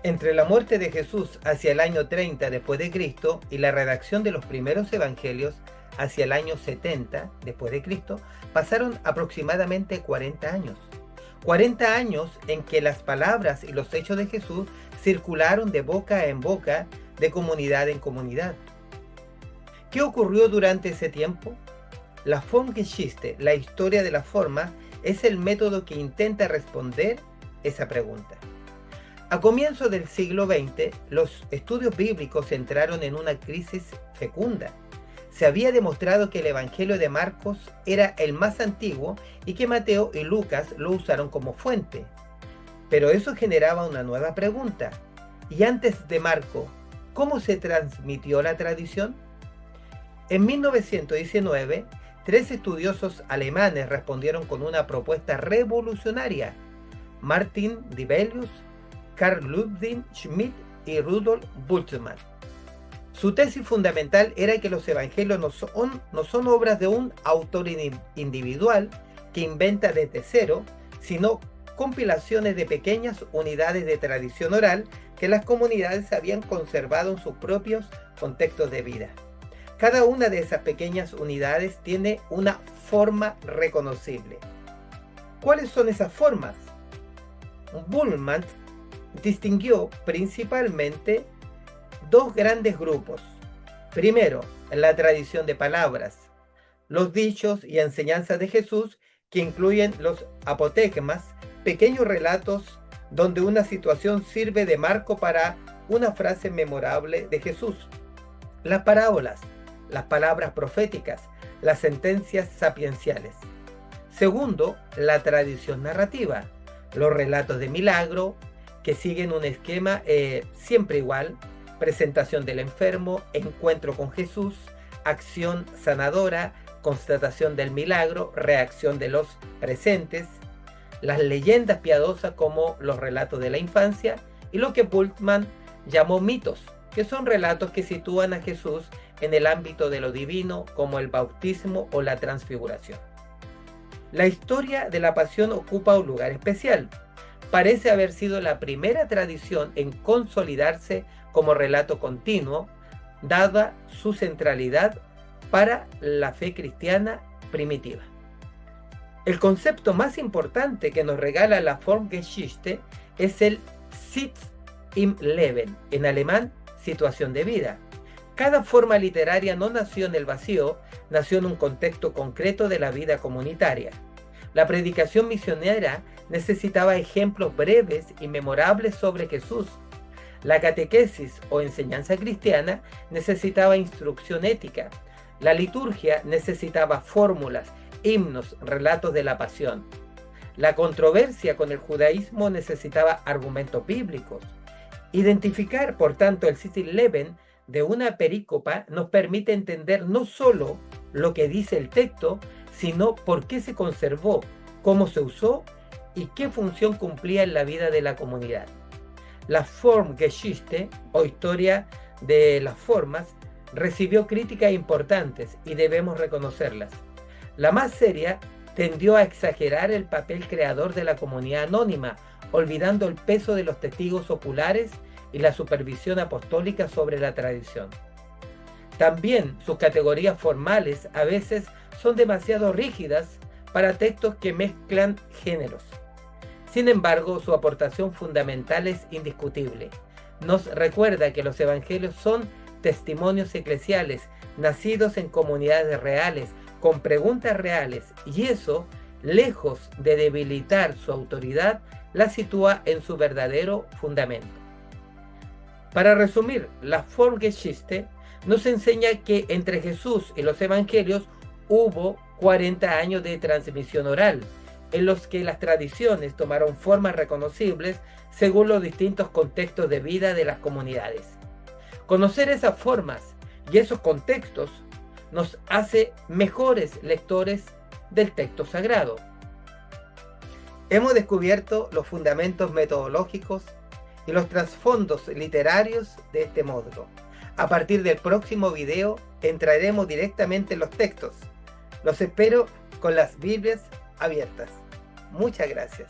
Entre la muerte de Jesús hacia el año 30 después de Cristo y la redacción de los primeros evangelios hacia el año 70 después de Cristo, pasaron aproximadamente 40 años. 40 años en que las palabras y los hechos de Jesús circularon de boca en boca, de comunidad en comunidad. ¿Qué ocurrió durante ese tiempo? La Formgeschichte, la historia de la forma, es el método que intenta responder esa pregunta. A comienzos del siglo XX, los estudios bíblicos entraron en una crisis fecunda. Se había demostrado que el Evangelio de Marcos era el más antiguo y que Mateo y Lucas lo usaron como fuente. Pero eso generaba una nueva pregunta. ¿Y antes de Marco, cómo se transmitió la tradición? En 1919, 3 estudiosos alemanes respondieron con una propuesta revolucionaria: Martin Dibelius, Carl Ludwig Schmidt y Rudolf Bultmann. Su tesis fundamental era que los evangelios no son obras de un autor individual que inventa desde cero, sino compilaciones de pequeñas unidades de tradición oral que las comunidades habían conservado en sus propios contextos de vida. Cada una de esas pequeñas unidades tiene una forma reconocible. ¿Cuáles son esas formas? Bultmann distinguió principalmente 2 grandes grupos. Primero, la tradición de palabras, los dichos y enseñanzas de Jesús, que incluyen los apotegmas, pequeños relatos donde una situación sirve de marco para una frase memorable de Jesús. Las parábolas, las palabras proféticas, las sentencias sapienciales. Segundo, la tradición narrativa, los relatos de milagro, que siguen un esquema siempre igual: presentación del enfermo, encuentro con Jesús, acción sanadora, constatación del milagro, reacción de los presentes, las leyendas piadosas como los relatos de la infancia y lo que Bultmann llamó mitos, que son relatos que sitúan a Jesús en el ámbito de lo divino, como el bautismo o la transfiguración. La historia de la pasión ocupa un lugar especial. Parece haber sido la primera tradición en consolidarse como relato continuo, dada su centralidad para la fe cristiana primitiva. El concepto más importante que nos regala la Formgeschichte es el Sitz im Leben, en alemán, situación de vida. Cada forma literaria no nació en el vacío, nació en un contexto concreto de la vida comunitaria. La predicación misionera necesitaba ejemplos breves y memorables sobre Jesús. La catequesis o enseñanza cristiana necesitaba instrucción ética. La liturgia necesitaba fórmulas, himnos, relatos de la pasión. La controversia con el judaísmo necesitaba argumentos bíblicos. Identificar, por tanto, el Sitz im Leben de una perícopa nos permite entender no solo lo que dice el texto, sino por qué se conservó, cómo se usó y qué función cumplía en la vida de la comunidad. La Formgeschichte, o historia de las formas, recibió críticas importantes y debemos reconocerlas. La más seria tendió a exagerar el papel creador de la comunidad anónima, olvidando el peso de los testigos oculares y la supervisión apostólica sobre la tradición. También sus categorías formales a veces son demasiado rígidas para textos que mezclan géneros. Sin embargo, su aportación fundamental es indiscutible. Nos recuerda que los evangelios son testimonios eclesiales, nacidos en comunidades reales, con preguntas reales, y eso, lejos de debilitar su autoridad, la sitúa en su verdadero fundamento. Para resumir, la Formgeschichte nos enseña que entre Jesús y los evangelios hubo 40 años de transmisión oral, en los que las tradiciones tomaron formas reconocibles según los distintos contextos de vida de las comunidades. Conocer esas formas y esos contextos nos hace mejores lectores del texto sagrado. Hemos descubierto los fundamentos metodológicos y los trasfondos literarios de este módulo. A partir del próximo video entraremos directamente en los textos. Los espero con las Biblias abiertas. Muchas gracias.